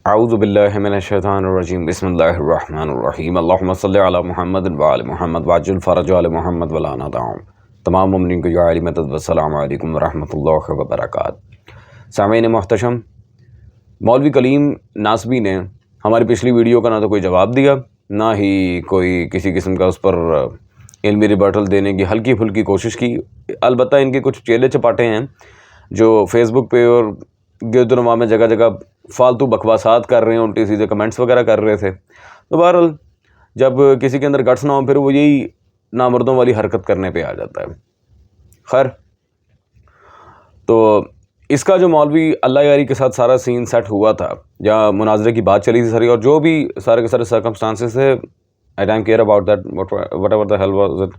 اعوذ باللہ من الشیطان الرجیم بسم اللہ الرحمن الرحیم اللہم صلی علی محمد وعلی محمد وعجل فرج علی محمد ولا ندعم۔ تمام مومنین کو یا علی مدد والسلام علیکم ورحمۃ اللہ وبرکاتہ۔ سامعین محتشم، مولوی کلیم ناسبی نے ہماری پچھلی ویڈیو کا نہ تو کوئی جواب دیا، نہ ہی کوئی کسی قسم کا اس پر علمی ریبرٹل دینے کی ہلکی پھلکی کوشش کی۔ البتہ ان کے کچھ چیلے چپاٹے ہیں جو فیس بک پہ اور گرد و نواح میں جگہ جگہ فالتو بکواسات کر رہے ہیں، الٹے سیدھے کمنٹس وغیرہ کر رہے تھے۔ تو بہرحال جب کسی کے اندر گٹس نہ ہو پھر وہ یہی نامردوں والی حرکت کرنے پہ آ جاتا ہے۔ خیر، تو اس کا جو مولوی اللہ یاری کے ساتھ سارا سین سیٹ ہوا تھا، جہاں مناظرے کی بات چلی تھی ساری، اور جو بھی سارے کے سارے سرکمسٹانسز تھے، I don't care about that what ever the hell was it,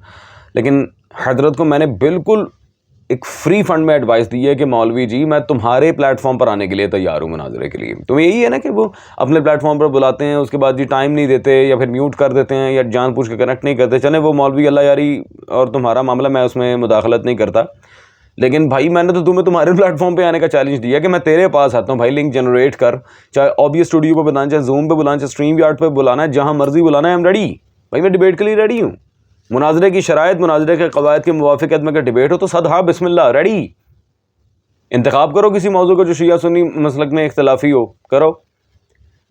لیکن حضرت کو میں نے بالکل ایک فری فنڈ میں ایڈوائس دی ہے کہ مولوی جی میں تمہارے پلیٹ فارم پر آنے کے لیے تیار ہوں مناظرے کے لیے۔ تمہیں یہی ہے نا کہ وہ اپنے پلیٹ فارم پر بلاتے ہیں، اس کے بعد جی ٹائم نہیں دیتے یا پھر میوٹ کر دیتے ہیں یا جان پوچھ کے کنیکٹ نہیں کرتے، چلیں وہ مولوی اللہ یاری اور تمہارا معاملہ، میں اس میں مداخلت نہیں کرتا، لیکن بھائی میں نے تو تمہیں تمہارے پلیٹ فارم پہ آنے کا چیلنج دیا کہ میں تیرے پاس آتا ہوں، بھائی لنک جنریٹ کر، چاہے اوبیس اسٹوڈیو پہ بلانا، چاہے زوم پہ بلانا، چاہے اسٹریم یارڈ پہ بلانا ہے، جہاں مرضی بلانا ہے، ایم ریڈی، بھائی میں ڈیبیٹ کے لیے ریڈی ہوں۔ مناظرے کی شرائط، مناظرے کے قواعد کے موافقت میں کہ ڈیبیٹ ہو تو صد ہاں بسم اللہ ریڈی، انتخاب کرو کسی موضوع کو جو شیعہ سنی مسلک میں اختلافی ہو، کرو،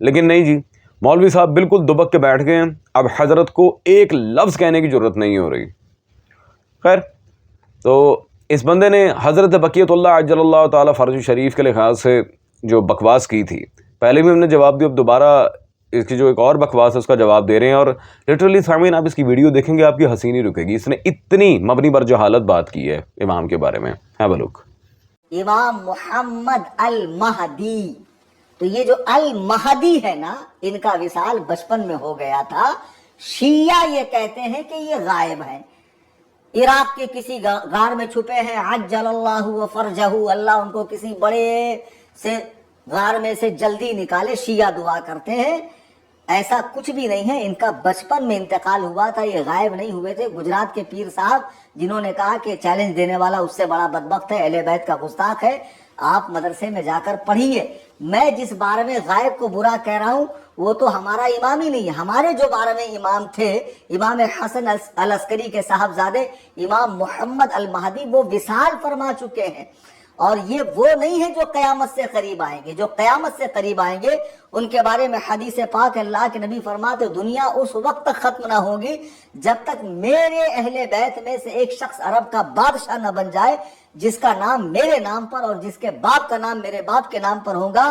لیکن نہیں جی، مولوی صاحب بالکل دبک کے بیٹھ گئے ہیں، اب حضرت کو ایک لفظ کہنے کی ضرورت نہیں ہو رہی۔ خیر، تو اس بندے نے حضرت بقیت اللہ عجل اللہ تعالیٰ فرج شریف کے لحاظ سے جو بکواس کی تھی، پہلے بھی ہم نے جواب دیا، اب دوبارہ اس کی جو ایک اور بکواس ہے اس کا جواب دے رہے ہیں، اور لٹرلی سامعین آپ اس کی ویڈیو دیکھیں گے آپ کی ہنسی نہیں رکے گی، اس نے اتنی مبنی بر جہالت بات کی ہے امام کے بارے میں۔ ہیو اے لک۔ امام محمد المہدی، تو یہ جو المہدی ہے نا، ان کا وصال بچپن میں ہو گیا تھا۔ شیعہ یہ کہتے ہیں کہ یہ غائب ہیں، عراق کے کسی غار میں چھپے ہیں، عجل اللہ و فرجہ، اللہ ان کو کسی بڑے سے غار میں سے جلدی نکالے، شیعہ دعا کرتے ہیں۔ ایسا کچھ بھی نہیں ہے، ان کا بچپن میں انتقال ہوا تھا، یہ غائب نہیں ہوئے تھے۔ گجرات کے پیر صاحب جنہوں نے کہا کہ چیلنج دینے والا اس سے بڑا بدبخت ہے، اہل بیت کا گستاخ ہے، آپ مدرسے میں جا کر پڑھیے۔ میں جس بارے میں غائب کو برا کہہ رہا ہوں وہ تو ہمارا امام ہی نہیں ہے، ہمارے جو بارے میں امام تھے، امام حسن العسکری کے صاحبزادے امام محمد المہدی، وہ وصال فرما چکے ہیں، اور یہ وہ نہیں ہے جو قیامت سے قریب آئیں گے۔ جو قیامت سے قریب آئیں گے ان کے بارے میں حدیث پاک اللہ کے نبی فرماتے دنیا اس وقت تک ختم نہ ہوگی جب تک میرے اہل بیت میں سے ایک شخص عرب کا بادشاہ نہ بن جائے جس کا نام میرے نام پر اور جس کے باپ کا نام میرے باپ کے نام پر ہوگا،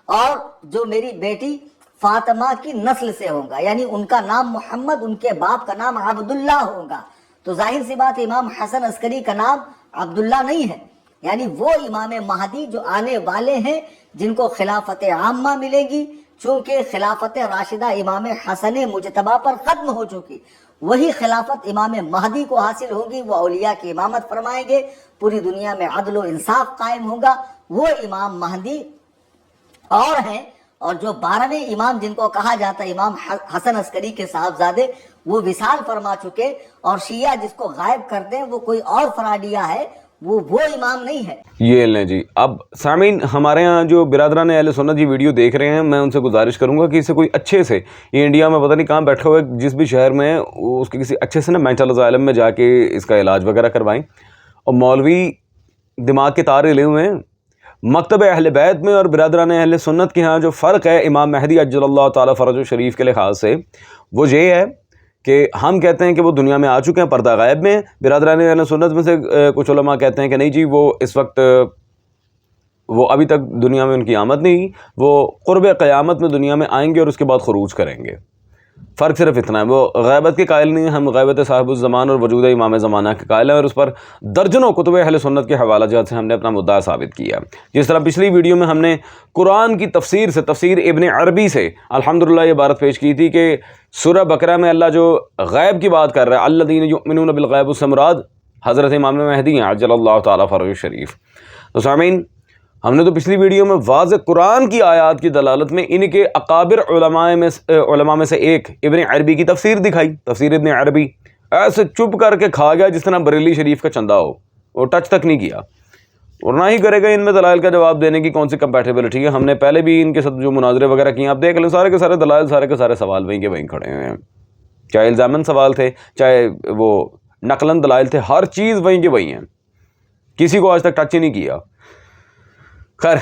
اور جو میری بیٹی فاطمہ کی نسل سے ہوگا، یعنی ان کا نام محمد، ان کے باپ کا نام عبداللہ ہوگا۔ تو ظاہر سی بات امام حسن عسکری کا نام عبداللہ نہیں ہے، یعنی وہ امام مہدی جو آنے والے ہیں جن کو خلافت عامہ ملے گی، چونکہ خلافت راشدہ امام حسن مجتبی پر ختم ہو چکی، وہی خلافت امام مہدی کو حاصل ہوگی، وہ اولیاء کی امامت فرمائیں گے، پوری دنیا میں عدل و انصاف قائم ہوگا، وہ امام مہدی اور ہیں۔ اور جو 12ویں امام جن کو کہا جاتا ہے امام حسن عسکری کے صاحبزادے، وہ وصال فرما چکے، اور شیعہ جس کو غائب کرتے ہیں وہ کوئی اور فراڈیا ہے، وہ امام نہیں ہے۔ یہ لیں جی، اب سامعین ہمارے ہاں جو برادران اہل سنت جی ویڈیو دیکھ رہے ہیں، میں ان سے گزارش کروں گا کہ اسے کوئی اچھے سے، یہ انڈیا میں پتہ نہیں کہاں بیٹھا ہوا ہے، جس بھی شہر میں، اس کے کسی اچھے سے نا مینٹل اسائلم میں جا کے اس کا علاج وغیرہ کروائیں۔ اور مولوی دماغ کے تار ہلے ہوئے ہیں، مکتب اہل بیت میں اور برادران اہل سنت کے ہاں جو فرق ہے امام مہدی عجل اللہ تعالیٰ فرج شریف کے لحاظ سے، وہ یہ ہے کہ ہم کہتے ہیں کہ وہ دنیا میں آ چکے ہیں، پردہ غائب میں۔ برادران اہل سنت میں سے کچھ علماء کہتے ہیں کہ نہیں جی، وہ اس وقت، وہ ابھی تک دنیا میں ان کی آمد نہیں، وہ قرب قیامت میں دنیا میں آئیں گے اور اس کے بعد خروج کریں گے۔ فرق صرف اتنا ہے، وہ غیبت کے قائل نہیں ہیں، ہم غیبت صاحب الزمان اور وجود امام زمانہ کے قائل ہیں، اور اس پر درجنوں کتب اہل سنت کے حوالہ جات سے ہم نے اپنا مدعا ثابت کیا۔ جس طرح پچھلی ویڈیو میں ہم نے قرآن کی تفسیر سے، تفسیر ابن عربی سے الحمدللہ یہ بات پیش کی تھی کہ سورہ بقرہ میں اللہ جو غیب کی بات کر رہا ہے، الذین یؤمنون بالغیب، اس سے مراد حضرت امام مہدی ہیں عجل اللہ تعالیٰ فرج شریف۔ تو سامعین ہم نے تو پچھلی ویڈیو میں واضح قرآن کی آیات کی دلالت میں ان کے اکابر علماء میں سے ایک ابن عربی کی تفسیر دکھائی، تفسیر ابن عربی، ایسے چپ کر کے کھا گیا جس طرح بریلی شریف کا چندہ ہو، وہ ٹچ تک نہیں کیا۔ اور نہ ہی کرے گا ان میں دلائل کا جواب دینے کی کون سی کمپیٹیبلٹی ہے. ہم نے پہلے بھی ان کے ساتھ جو مناظرے وغیرہ کیے آپ دیکھ لیں, سارے کے سارے دلائل, سارے کے سارے سوال وہیں کے وہیں کھڑے ہوئے ہیں, چاہے الزامن سوال تھے, چاہے وہ نقلاً دلائل تھے, ہر چیز وہیں کے وہیں ہیں, کسی کو آج تک ٹچ ہی نہیں کیا. خیر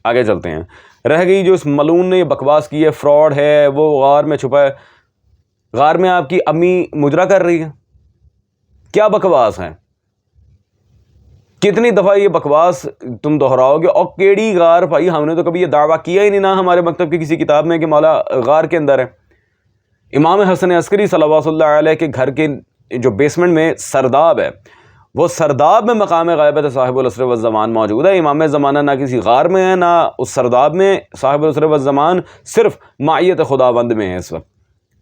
آگے چلتے ہیں. رہ گئی جو اس ملعون نے یہ بکواس کی ہے, فراڈ ہے, وہ غار میں چھپا ہے. غار میں آپ کی امی مجرا کر رہی ہے, کیا بکواس ہے, کتنی دفعہ یہ بکواس تم دہراؤ گے؟ اور کیڑی غار بھائی, ہم نے تو کبھی یہ دعویٰ کیا ہی نہیں, نہ ہمارے مکتب کی کسی کتاب میں کہ مولا غار کے اندر ہے. امام حسن عسکری صلوات اللہ علیہ کے گھر کے جو بیسمنٹ میں سرداب ہے, وہ سرداب میں مقام غیبت صاحب العصر والزمان موجود ہے. امام زمانہ نہ کسی غار میں ہے, نہ اس سرداب میں. صاحب العصر والزمان صرف معیت خداوند میں ہے اس وقت,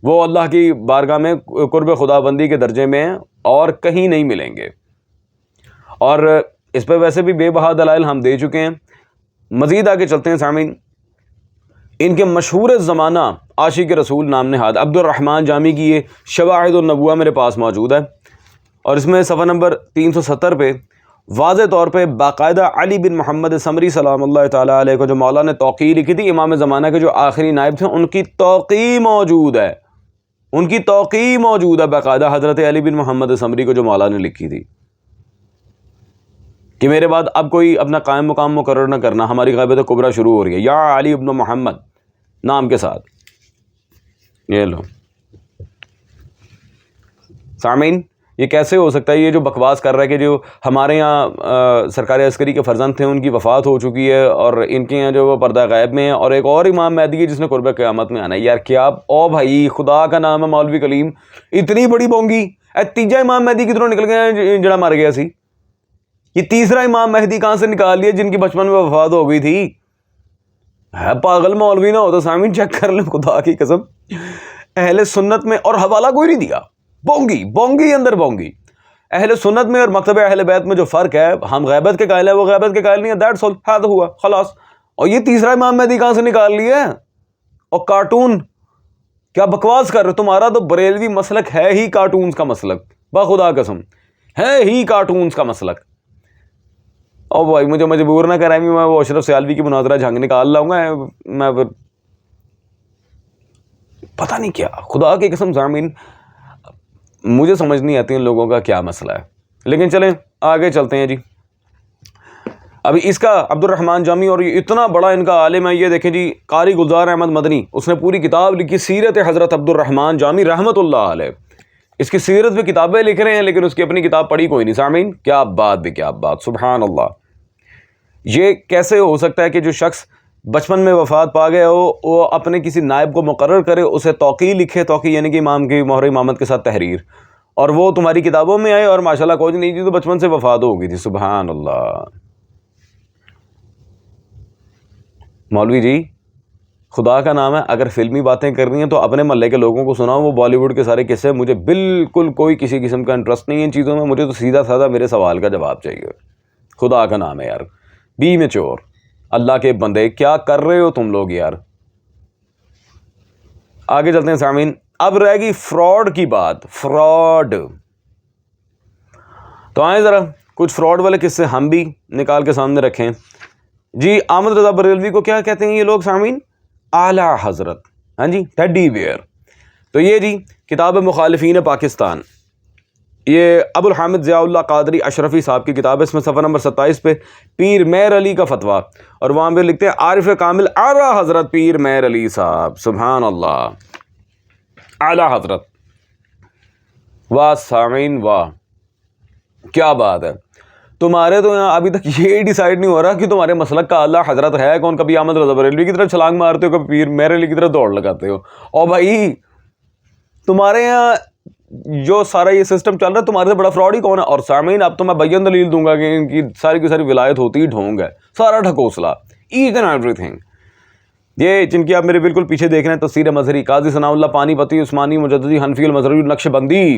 وہ اللہ کی بارگاہ میں قرب خداوندی کے درجے میں ہیں اور کہیں نہیں ملیں گے. اور اس پہ ویسے بھی بے بہا دلائل ہم دے چکے ہیں. مزید آگے چلتے ہیں سامعین. ان کے مشہور زمانہ عاشق رسول نام نہاد عبد الرحمن جامی کی یہ شواہد النبوہ میرے پاس موجود ہے, اور اس میں صفحہ نمبر 370 پہ واضح طور پہ باقاعدہ علی بن محمد ثمری سلام اللہ تعالیٰ علیہ کو جو مولا نے توقیع لکھی تھی, امام زمانہ کے جو آخری نائب تھے, ان کی توقیع موجود ہے, ان کی توقیع موجود ہے باقاعدہ حضرت علی بن محمد ثمری کو جو مولا نے لکھی تھی کہ میرے بعد اب کوئی اپنا قائم مقام مقرر نہ کرنا, ہماری غیبت کبریٰ شروع ہو رہی ہے, یا علی ابن محمد نام کے ساتھ. یہ لو سامعین, یہ کیسے ہو سکتا ہے؟ یہ جو بکواس کر رہا ہے کہ جو ہمارے یہاں سرکار عسکری کے فرزند تھے ان کی وفات ہو چکی ہے اور ان کے یہاں جو وہ پردہ غیب میں ہیں, اور ایک اور امام مہدی ہے جس نے قرب قیامت میں آنا ہے. یار کیا او بھائی, خدا کا نام ہے مولوی کلیم, اتنی بڑی بونگی. تیجا امام مہدی کدھروں نکل گیا جڑا مر گیا سی؟ یہ تیسرا امام مہدی کہاں سے نکال لیا جن کی بچپن میں وفات ہو گئی تھی؟ ہے پاگل مولوی نہ ہو تو سامعین چیک کر لیں, خدا کی قسم. اہل سنت میں, اور حوالہ کوئی نہیں دیا, بونگی بونگی اندر بونگی. اہل سنت میں اور مکتب اہل بیت میں جو فرق ہے, ہم غیبت کے قائل ہیں, وہ غیبت کے قائل نہیں ہے, دیٹس آل, ہے تو ہوا خلاص. اور یہ تیسرا امام مہدی کہاں سے نکال لیا ہے؟ اور کارٹون, کیا بکواس کر رہے ہو؟ تمہارا تو بریلوی مسلک ہے ہی کارٹونز کا مسلک, بخدا قسم ہے ہی کارٹونز کا مسلک. او بھائی مجھے مجبور نہ کرائیں, میں وہ اشرف سیالوی کی مناظرہ جھنگ نکال لاؤں گا, میں پتہ نہیں کیا, خدا کی قسم سامعین مجھے سمجھ نہیں آتی ان لوگوں کا کیا مسئلہ ہے. لیکن چلیں آگے چلتے ہیں جی. ابھی اس کا عبد الرحمن جامی, اور یہ اتنا بڑا ان کا عالم ہے, یہ دیکھیں جی, قاری گلزار احمد مدنی, اس نے پوری کتاب لکھی سیرت حضرت عبد الرحمن جامی رحمۃ اللہ علیہ. اس کی سیرت پہ کتابیں لکھ رہے ہیں لیکن اس کی اپنی کتاب پڑھی کوئی نہیں. سامعین کیا بات بھی کیا بات, سبحان اللہ. یہ کیسے ہو سکتا ہے کہ جو شخص بچپن میں وفات پا گیا ہو, وہ اپنے کسی نائب کو مقرر کرے, اسے توقیع لکھے, توقیع یعنی کہ امام کی مہر امامت کے ساتھ تحریر, اور وہ تمہاری کتابوں میں آئے, اور ماشاءاللہ کوئی نہیں جی تو بچپن سے وفات ہو گئی تھی. سبحان اللہ. مولوی جی خدا کا نام ہے, اگر فلمی باتیں کرنی ہیں تو اپنے محلے کے لوگوں کو سناؤ, وہ بالی ووڈ کے سارے قصے, مجھے بالکل کوئی کسی قسم کا انٹرسٹ نہیں ہے ان چیزوں میں. مجھے تو سیدھا سادہ میرے سوال کا جواب چاہیے. خدا کا نام ہے یار, بی میچور, اللہ کے بندے, کیا کر رہے ہو تم لوگ یار. آگے چلتے ہیں سامعین. اب رہ گئی فراڈ کی بات. فراڈ تو آئیں ذرا کچھ فراڈ والے قصے ہم بھی نکال کے سامنے رکھیں. جی احمد رضا بریلوی کو کیا کہتے ہیں یہ لوگ سامعین؟ اعلیٰ حضرت. ہاں جی, ٹیڈی بیئر. تو یہ جی کتاب مخالفین پاکستان, یہ ابو الحامد ضیاء اللہ قادری اشرفی صاحب کی کتاب ہے. اس میں صفحہ نمبر 27 پہ پیر مہر علی کا فتویٰ, اور وہاں پہ لکھتے ہیں عارف کامل اعلیٰ حضرت پیر مہر علی صاحب. سبحان اللہ, اعلیٰ حضرت. واہ سامعین واہ, کیا بات ہے. تمہارے تو یہاں ابھی تک یہ ڈیسائیڈ نہیں ہو رہا کہ تمہارے مسلک کا اعلیٰ حضرت ہے کون. کبھی احمد رضا بریلوی کی طرف چھلانگ مارتے ہو, کبھی پیر مہر علی کی طرف دوڑ لگاتے ہو. اور بھائی تمہارے یہاں جو سارا یہ سسٹم چل رہا ہے, تمہارے سے بڑا فراڈ ہی کون ہے؟ اور سامعین اب تو میں بیان دلیل دوں گا کہ ان کی ساری کی ساری ولایت ہوتی ہی ڈھونگ ہے, سارا ڈھکوسلا, ایچ اینڈ ایوری تھنگ. یہ جن کی آپ میرے بالکل پیچھے دیکھ رہے ہیں, تفسیر مظہری, قاضی ثناء اللہ پانی پتی عثمانی مجددی حنفی المظہری نقش بندی,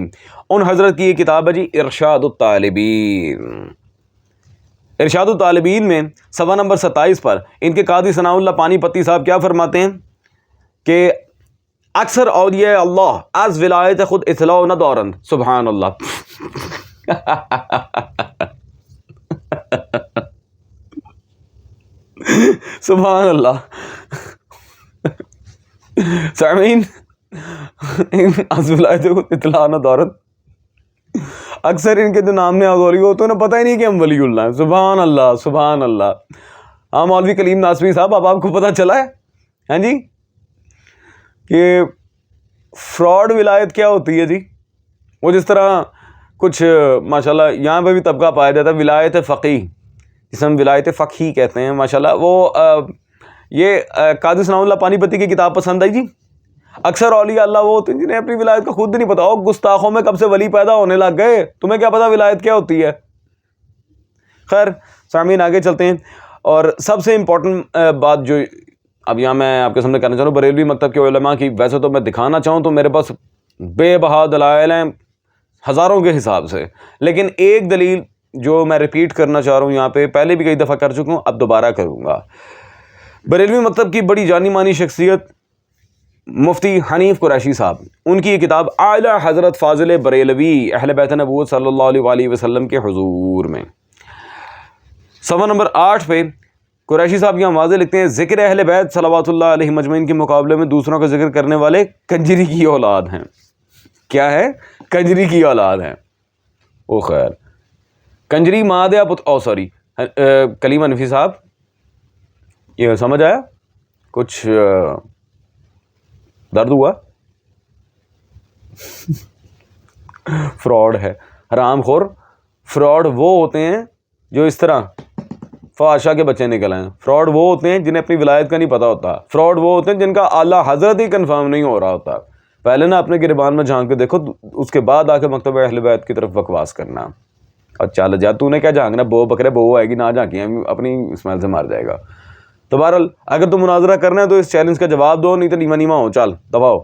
ان حضرت کی یہ کتاب ہے جی ارشاد الطالبین. ارشاد الطالبین میں صفحہ نمبر 27 پر ان کے قاضی ثناء اللہ پانی پتی صاحب کیا فرماتے ہیں کہ اکثر اولیاء اللہ از ولایت خود اطلاع نہ دورند. سبحان اللہ. سبحان اللہ. سامعین، از ولایت اطلاع نہ دولت، اکثر ان کے جو نام نے آگوری ہوتے ہیں نا، پتہ ہی نہیں کہ ہم ولی اللہ ہیں. سبحان اللہ سبحان اللہ. ہاں مولوی کلیم ناصری صاحب، اب آپ کو پتہ چلا ہے ہاں جی کہ فراڈ ولایت کیا ہوتی ہے جی. وہ جس طرح کچھ ماشاءاللہ یہاں پہ بھی طبقہ پایا جاتا ہے ولایت فقیہ، جسے ہم ولایت فقہی کہتے ہیں. ماشاءاللہ وہ یہ قاضی ثناء اللہ پانی پتی کی کتاب پسند آئی جی. اکثر اولیاء اللہ وہ ہوتے ہیں جنہیں اپنی ولایت کا خود نہیں پتا. او گستاخوں میں کب سے ولی پیدا ہونے لگ گئے، تمہیں کیا پتا ولایت کیا ہوتی ہے. خیر سامعین آگے چلتے ہیں. اور سب سے امپورٹنٹ بات جو اب یہاں میں آپ کے سامنے کرنا چاہ رہا ہوں بریلوی مکتب کے علماء کی، ویسے تو میں دکھانا چاہوں تو میرے پاس بے بہا دلائل ہیں ہزاروں کے حساب سے، لیکن ایک دلیل جو میں ریپیٹ کرنا چاہ رہا ہوں یہاں پہ، پہلے بھی کئی دفعہ کر چکا ہوں، اب دوبارہ کروں گا. بریلوی مکتب کی بڑی جانی مانی شخصیت مفتی حنیف قریشی صاحب، ان کی یہ کتاب اعلی حضرت فاضل بریلوی اہل بیت نبوت صلی اللہ علیہ وآلہ وسلم کے حضور میں، صفحہ نمبر 8 پہ قریشی صاحب یہاں واضح لکھتے ہیں، ذکر اہل بیت صلوات اللہ علیہ مجمعین کے مقابلے میں دوسروں کا ذکر کرنے والے کنجری کی اولاد ہیں. کیا ہے؟ کنجری کی اولاد ہیں. او خیر، کنجری ماد یا سوری کلیم انفی صاحب، یہ سمجھ آیا؟ کچھ درد ہوا؟ فراڈ ہے، حرام خور. فراڈ وہ ہوتے ہیں جو اس طرح فحاشا کے بچے نکل آئے. فراڈ وہ ہوتے ہیں جنہیں اپنی ولایت کا نہیں پتہ ہوتا. فراڈ وہ ہوتے ہیں جن کا اعلیٰ حضرت ہی کنفرم نہیں ہو رہا ہوتا. پہلے نا اپنے گریبان میں جھانک کے دیکھو، اس کے بعد آ کے مکتب اہل بیت کی طرف بکواس کرنا. اور چل جا، تو نے کیا جھانکنا، بو بکرے بو آئے گی، نہ جھانکی اپنی اسمیل سے مار جائے گا. تو بہرحال اگر تم مناظرہ کرنا ہے تو اس چیلنج کا جواب دو، نہیں تو نیما نیما ہو، چل دباؤ.